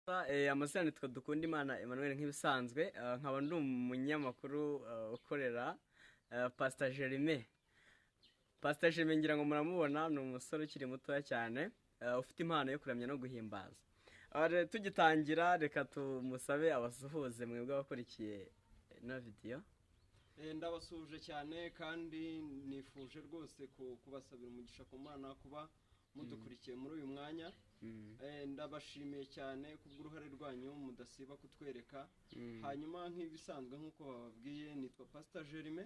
Amazina nitwa Dukundimana Emmanuel nk'ibisanzwe, nkaba ndi umunyamakuru ukorera Pastor Jerime. Pastor Jerime ngira ngo muramubona, ni umusore ukiri mutoya cyane ufite impano yo kuramya no guhimbaza. Tugitangira reka tumusabe abasuhuze mwebwe abakurikiye ino video. Ndabasuhuje cyane kandi nifuje rwose kubasabira umugisha ku Mana kuba mudukurikiye muri uyu mwanya. Ndabashimiye cyane kubw'uruhare rwanyu mudasiba kutwereka. Hanyuma nk'ibisanzwe nk'uko bababwiye nitwa Pastor Jerime.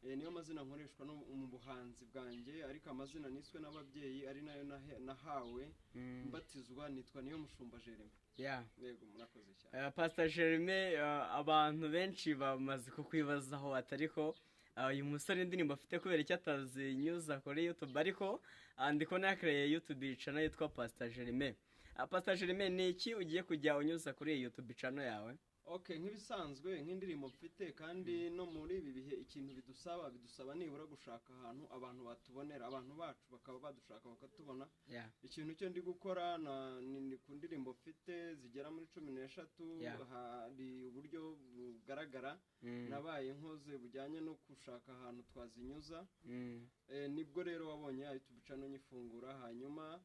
Niyo mazina nkoreshwa no mu buhanzi bwanjye, ariko amazina niswe n'ababyeyi ari nayo nahawe mbatizwa, nitwa niyo mushumba Jerime. Yego murakoze cyane. Pastor Jerime, abantu benshi bamaze kukwibazaho atariko uyu musore indirimbo afite kubera icyo atazinyuza kuri YouTube, ariko ndiko nakreye YouTube channel yitwa Pastor Jerime. Pastor Jerime, ni iki ugiye kujya unyuza kuri YouTube channel yawe? Okay, nk'ibisanzwe nk'indirimbo mfite kandi no muri ibi bihe ikintu bidusaba nibura gushaka ahantu abantu batubonera, abantu bacu bakaba badushaka bakatubona. Ikintu cyo ndi gukora ni ku ndirimbo mfite zigera muri 13. Hari uburyo bugaragara nabaye nkoze bujyanye no gushaka ahantu twazinyuza. Nibwo rero wabonye YouTube channel nyifungura, hanyuma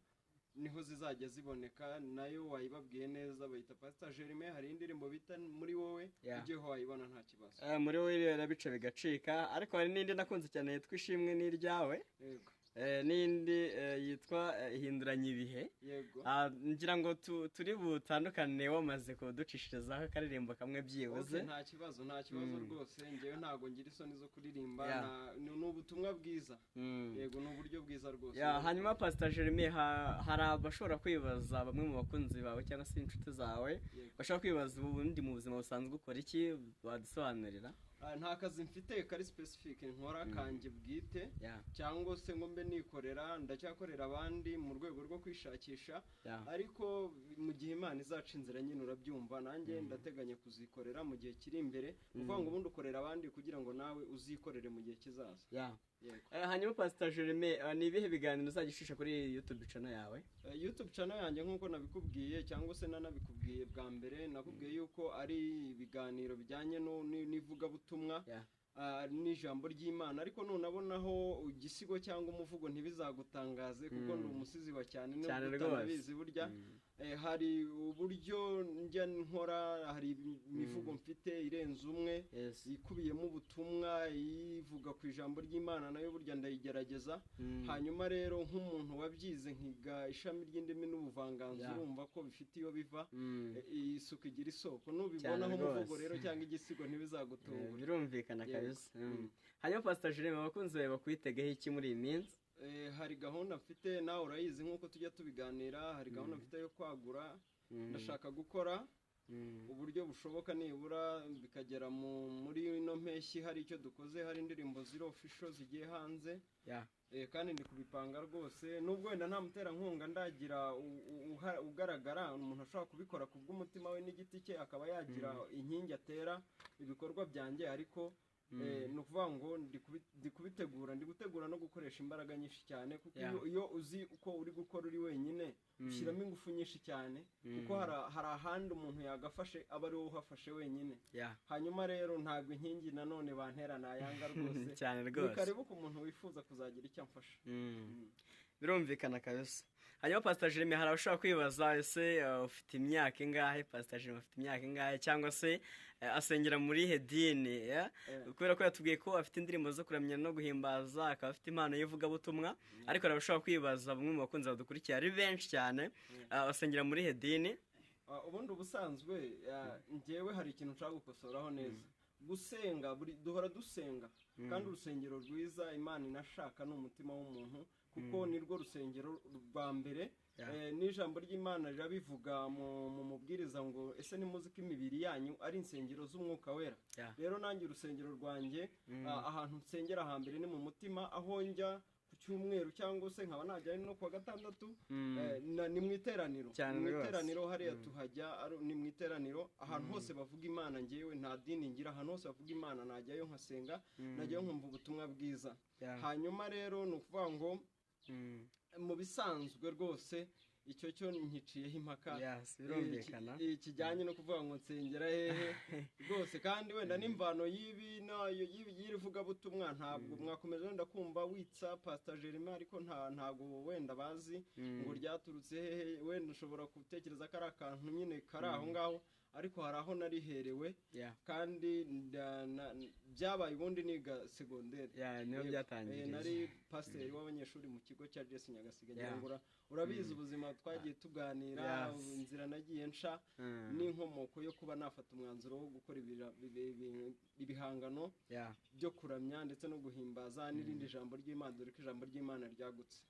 niho zizajya ziboneka. Nayo wayibabwiye neza, bayita Pastor Jerime. Hari indirimbo bita muri wowe, ugiyeho wayibona nta kibazo. Muri wowe rero bice bigacika, ariko hari n'indi nakunze cyane yitwa Ishimwe n'iryawe. Yego. N'indi yitwa Ihinduranye ibihe. Yego. Ngira ngo turi butandukane wamaze kuducishirizaho akaririmbo kamwe byibuze. Nta kibazo rwose, ngewe ntago ngira isoni zo kuririmba. Ni ubutumwa bwiza. Yego, ni uburyo bwiza rwose. Hanyuma Pastor Jerime, hari abashobora kwibaza, bamwe mu bakunzi bawe cyangwa se inshuti zawe bashobora kwibaza ubundi mu buzima busanzwe ukora iki, wadusobanurira? Nta kazi mfite kari specific nkora kanjye bwite, cyangwa se ngo mbe nikorera. Ndacyakorera abandi mu rwego rwo kwishakisha, ariko mu gihe Imana izaca inzira nyine urabyumva, nanjye ndateganya kuzikorera mu gihe kiri imbere. Kuvuga ngo ubundi ukorera abandi kugira ngo nawe uzikorere mu gihe kizaza. Hanyuma Pastor Jerime, ni ibihe biganiro uzagishisha kuri YouTube channel yawe? YouTube channel yanjye nk'uko nabikubwiye cyangwa se nanabikubwiye bwa mbere, nakubwiye yuko ari ibiganiro bijyanye n'ivugabutumwa n'ijambo ry'Imana, ariko nunabonaho igisigo cyangwa umuvugo ntibizagutangaze, kuko ndi umusizi wa cyane n'ubutabizi burya. Hari uburyo njya nkora, hari imivugo mfite irenze umwe ikubiyemo ubutumwa, ivuga ku ijambo ry'Imana, nayo burya ndayigerageza. Hanyuma rero nk'umuntu wabyize nkiga ishami ry'indimi n'ubuvanganzo, urumva ko bifite iyo biva, isuku igira isoko. Nubibonaho umuvugo rero cyangwa igisigo ntibizagutungura. Birumvikana kabisa. Hanyuma Pastor Jerime, abakunzi bawe bakwitegeho iki muri iyi minsi? Hari gahunda mfite, nawe urayizi nk'uko tujya tubiganira. Hari gahunda mfite yo kwagura. Ndashaka gukora uburyo bushoboka nibura bikagera muri ino mpeshyi hari icyo dukoze. Hari indirimbo ziri official zigiye hanze, kandi ndi kubipanga rwose. Nubwo wenda nta muterankunga ndagira ugaragara, umuntu ashobora kubikora ku bw'umutima we n'igiti cye, akaba yagira inkingi atera ibikorwa byanjye, ariko ni ukuvuga ngo ndi gutegura no gukoresha imbaraga nyinshi cyane, kuko iyo uzi uko uri gukora uri wenyine ushyiramo ingufu nyinshi cyane, kuko hari ahandi umuntu yagafashe aba ari wowe uhafashe wenyine. Hanyuma rero ntabwo inkingi nanone bantera nayanga rwose cyane rwose. Ni karibu ku muntu wifuza kuzagira icyo amfasha. Birumvikana kabisa. Hanyuma Pastor Jerime, hari abashobora kwibaza, ese ufite imyaka ingahe? Pastor Jerime afite imyaka ingahe, cyangwa se asengera muri hedini? Kubera ko yatubwiye ko afite indirimbo zo kuramya no guhimbaza, akaba afite impano y'ivugabutumwa, ariko hari abashobora kwibaza, bamwe mu bakunzi badukurikiye ari benshi cyane, asengera muri hedini. Ubundi ubusanzwe njyewe hari ikintu nshaka gukosoraho neza. Gusenga, duhora dusenga, kandi urusengero rwiza Imana inashaka ni umutima w'umuntu, kuko nirwo rusengero rwa mbere. N'ijambo ry'Imana rirabivuga mu mubwiriza ngo ese nimuzi ko imibiri yanyu ari insengero z'umwuka wera. Rero nanjye urusengero rwanjye, ahantu nsengera hambere ni mu mutima. Aho njya ku cyumweru cyangwa se nkaba najya no kuwa gatandatu, ni mu iteraniro. Mu iteraniro hariya tuhajya, ni mu iteraniro. Ahantu hose bavuga Imana, ngewe nta dini ngira, ahantu hose bavuga Imana najyayo nkasenga, najyayo nkumva ubutumwa bwiza. Hanyuma rero ni ukuvuga ngo mu bisanzwe rwose icyo cyo nkiciyeho impaka birumvikana kijyanye no kuvuga ngo nsengera hehe rwose kandi wenda n'imvano y'iri vugabutumwa ntabwo mwakomeje wenda kumva witsa Pastor Jeremy ariko ntabwo wenda bazi ngo ryaturutse hehe wenda ushobora gutekereza ko ari akantu nyine kari aho ngaho ariko hari aho nariherewe kandi byabaye ubundi niga segonderi niho byatangiriye nari pasiteri w'abanyeshuri mu kigo cya Jesse Nyagasiga Nyangura urabizi ubuzima twagiye tuganira inzira nagiye nca n'inkomoko yo kuba nafata umwanzuro wo gukora ibihangano byo kuramya ndetse no guhimbaza n'irindi jambo ry'Imana dore ko ijambo ry'Imana ryagutse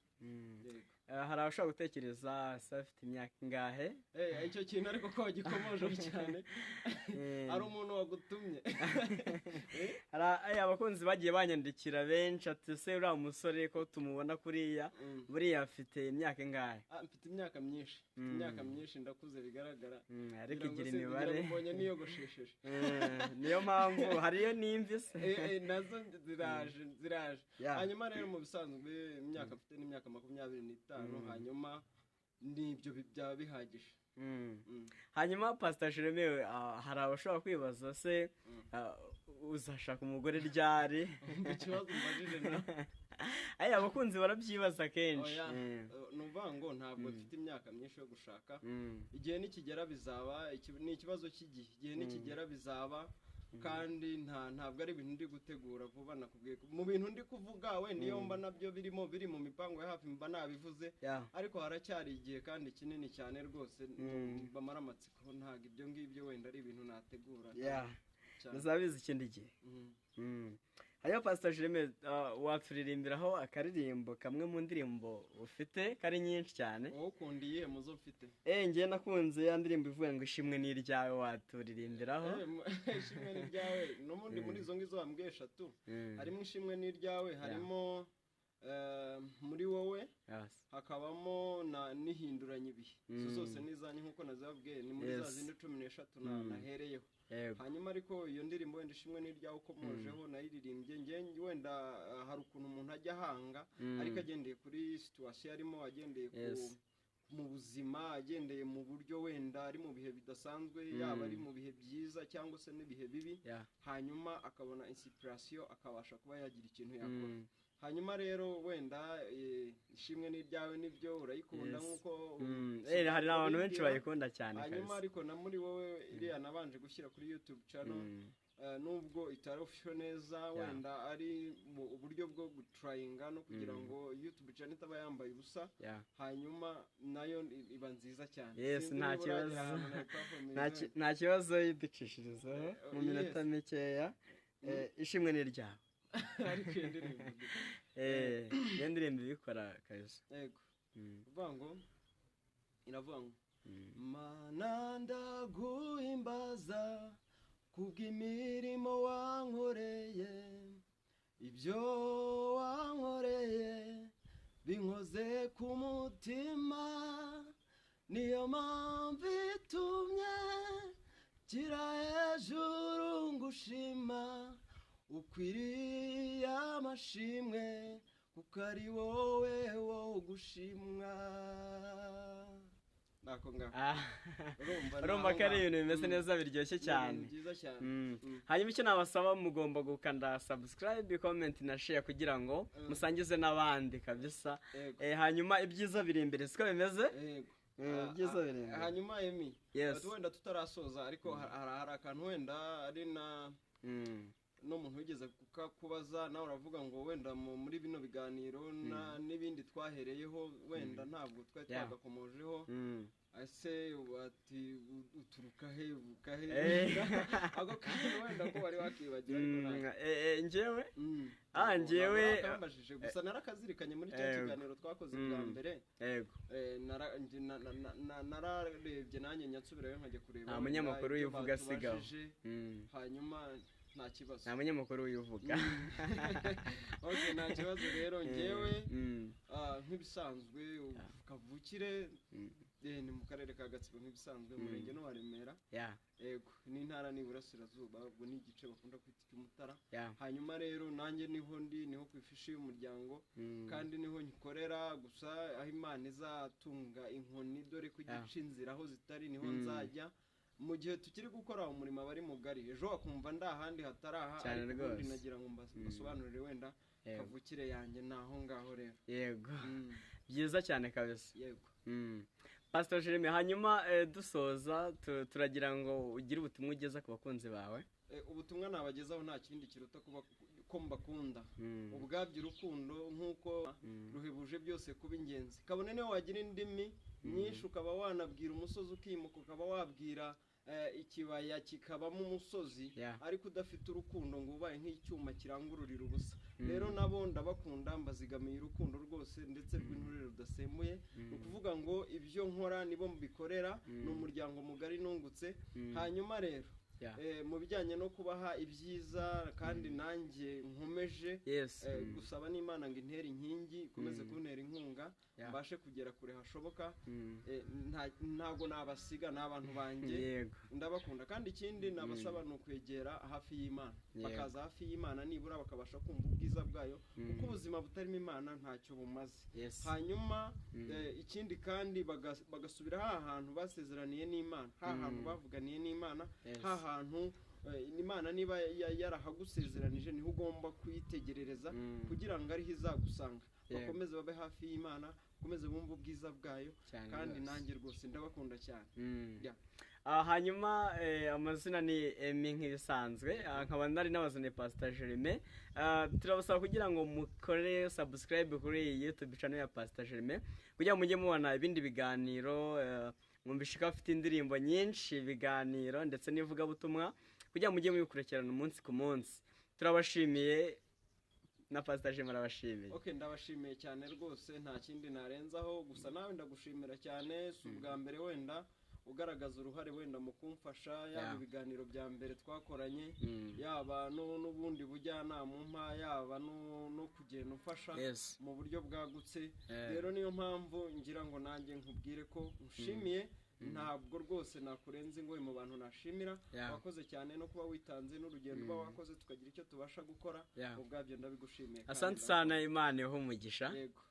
hari abashobora gutekereza afite imyaka ingahe icyo kintu ariko ko wagikomojeho cyane ari umuntu wagutumye hari abakunzi bagiye banyandikira benshi ati se uriya musore ko tumubona kuriya buriya afite imyaka ingahe mfite imyaka myinshi ndakuze bigaragara ariko igira imibare mbonye niyogoshesheje niyo mpamvu hariyo n'imvi se nazo ziraje hanyuma rero mu bisanzwe imyaka mfite n'imyaka 25 hanyuma nibyo byaba bihagije hanyuma Pastor Jeremy hari abashobora kwibaza se uzashaka umugore ryari ikibazo mbajije na abakunzi barabyibaza kenshi nuvuga ngo ntabwo mfite imyaka myinshi yo gushaka igihe nikigera bizaba ni ikibazo cy'igihe igihe nikigera bizaba kandi ntabwo ari ibintu ndi gutegura vuba nakubwiye mu bintu ndi kuvuga we niyo mba nabyo biri mu mipango ya hafi mba nabivuze ariko haracyari igihe kandi kinini cyane rwose bamara amatsiko ntabwo ibyo ngibyo wenda ari ibintu nategura muzabizi ikindi gihe hariho Pastor Jeremy waturirimbiraho akaririmbo kamwe mu ndirimbo ufite kari nyinshi cyane wowe ukundiye muzo mfite ngiye nakunze ya ndirimbo ivuga ngo ishimwe ni iryawe waturirimbiraho ishimwe ni iryawe n'ubundi muri izo ngizo wambwiye 3 harimo ishimwe ni iryawe harimo muri wowe hakabamo n'ihinduranya ibihe izo zose nizanye nkuko nazabwiye ni muri za zindi 13 nahereyeho hanyuma ariko iyo ndirimbo wenda ishimwe n'iryawe ukomojeho nayiririmbye nge wenda hari ukuntu umuntu ajya ahanga ariko agendeye kuri situation arimo agendeye mu buzima agendeye mu buryo wenda ari mu bihe bidasanzwe yaba ari mu bihe byiza cyangwa se n'ibihe bibi hanyuma akabona inspiration akabasha kuba yagira ikintu yakora hanyuma rero wenda ishimwe n'iryawe nibyo urayikunda nkuko hari abantu benshi bayikunda cyane hanyuma ariko na muri wowe iriya nabanje gushyira kuri YouTube channel nubwo itarofisho neza wenda ari uburyo bwo gutrayinga no kugira ngo YouTube channel itaba yambaye ubusa hanyuma nayo iba nziza cyane nta kibazo yidicishirizaho mu minota mikeya ishimwe n'iryawe ariko iyo ndirimbo ibikora kabisa yego uvuga ngo iravuga ngo Mana ndaguhimbaza kubw'imirimo wankoreye ibyo wankoreye binkoze ku mutima niyo mpamvu itumye kira hejuru ngushima ukwiriye amashimwe kuko ari wowe wo gushimwa nako ngako urumva ko ari ibintu bimeze neza biryoshye cyane hanyuma icyo nabasaba mugomba gukanda subscribe comment na share kugira ngo musangize n'abandi kabisa hanyuma ibyiza biri imbere siko bimeze ibyiza biri imbere hanyuma Emi wenda tutarasoza ariko hari akantu wenda ari na no muntu wigeze kubaza nawe uravuga ngo wenda muri bino biganiro n'ibindi twahereyeho wenda ntabwo twari twagakomojeho ase ati uturuka he ako kantu wenda ko wari wakibagira njyewe kambajije gusa narakazirikanye muri cya kiganiro twakoze bwa mbere nararebye nanjye nyansubirayo nkajya kureba nta munyamakuru uyivuga sigaho hanyuma nta kibazo nta munyamakuru uyivuga nta kibazo rero njyewe nk'ibisanzwe kavukire ni mu karere ka Gatsibo nk'ibisanzwe umurenge no wa Remera yego n'intara n'iburasirazuba ubwo ni igice bakunda kwita cy'Umutara hanyuma rero nanjye niho ku ifishi y'umuryango kandi niho nyikorera gusa aho Imana izatunga inkoni dore ko igice inzira aho zitari niho nzajya mu gihe tukiri gukora umurimo abari mugari ejo wakumva ndahandi hataraha ariko nagira ngo mbasobanurire wenda kavukire yanjye naho ngaho rero yego byiza cyane kabisa yego Pastor Jeremy hanyuma dusoza turagira ngo ugire ubutumwa ugeza ku bakunzi bawe ubutumwa nabagezaho nta kindi kiruta ko mbakunda ubwabyo urukundo nk'uko ruhebuje byose kuba ingenzi kabone niyo wagira indimi nyinshi ukaba wanabwira umusozi ukimuka ukaba wabwira ikibaya kikabamo umusozi ariko udafite urukundo ngo ubaye nk'icyuma kirangururira ubusa rero nabo ndabakunda mbazigamiye urukundo rwose ndetse rw'inturire rudasembuye ni ukuvuga ngo ibyo nkora nibo mbikorera ni umuryango mugari nungutse hanyuma rero mu bijyanye no kubaha ibyiza kandi nanjye nkomeje gusaba n'Imana ngo intere inkingi ikomeze kuntera inkunga mbashe kugera kure hashoboka ntago nabasiga n'abantu banjye ndabakunda kandi ikindi nabasaba ni ukwegera hafi y'Imana bakaza hafi y'Imana nibura bakabasha kumva ubwiza bwayo kuko ubuzima butarimo Imana ntacyo bumaze hanyuma ikindi kandi bagasubira hantu basezeraniye n'Imana hantu bavuganiye n'Imana hantu Imana niba yarahagusezeranije niho ugomba kuyitegerereza kugira ngo ariho izagusanga bakomeze babe hafi y'Imana bakomeze bumve ubwiza bwayo kandi nanjye rwose ndabakunda cyane hanyuma amazina ni Emi nk'ibisanzwe nkaba nari nabazaniye Pastor Jeremy turabasaba kugira ngo mukore subscribe kuri iyi YouTube channel ya Pastor Jeremy kugira ngo mujye mubona ibindi biganiro mwumvishe ko afite indirimbo nyinshi ibiganiro ndetse n'ivugabutumwa kugira ngo mujye mubikurikirana umunsi ku munsi turabashimiye na Pastor Jeremy arabashimiye ndabashimiye cyane rwose nta kindi narenzaho gusa nawe ndagushimira cyane si ubwa mbere wenda ugaragaza uruhare wenda mu kumfasha yaba ibiganiro bya mbere twakoranye yaba n'ubundi bujyanama umpa yaba no kugenda umfasha mu buryo bwagutse rero niyo mpamvu ngira ngo nanjye nkubwire ko nshimiye ntabwo rwose nakurenza ingoyi mu bantu nashimira wakoze cyane no kuba witanze n'urugendo uba wakoze tukagira icyo tubasha gukora ubwabyo ndabigushimiye asante sana Imana iho umugisha yego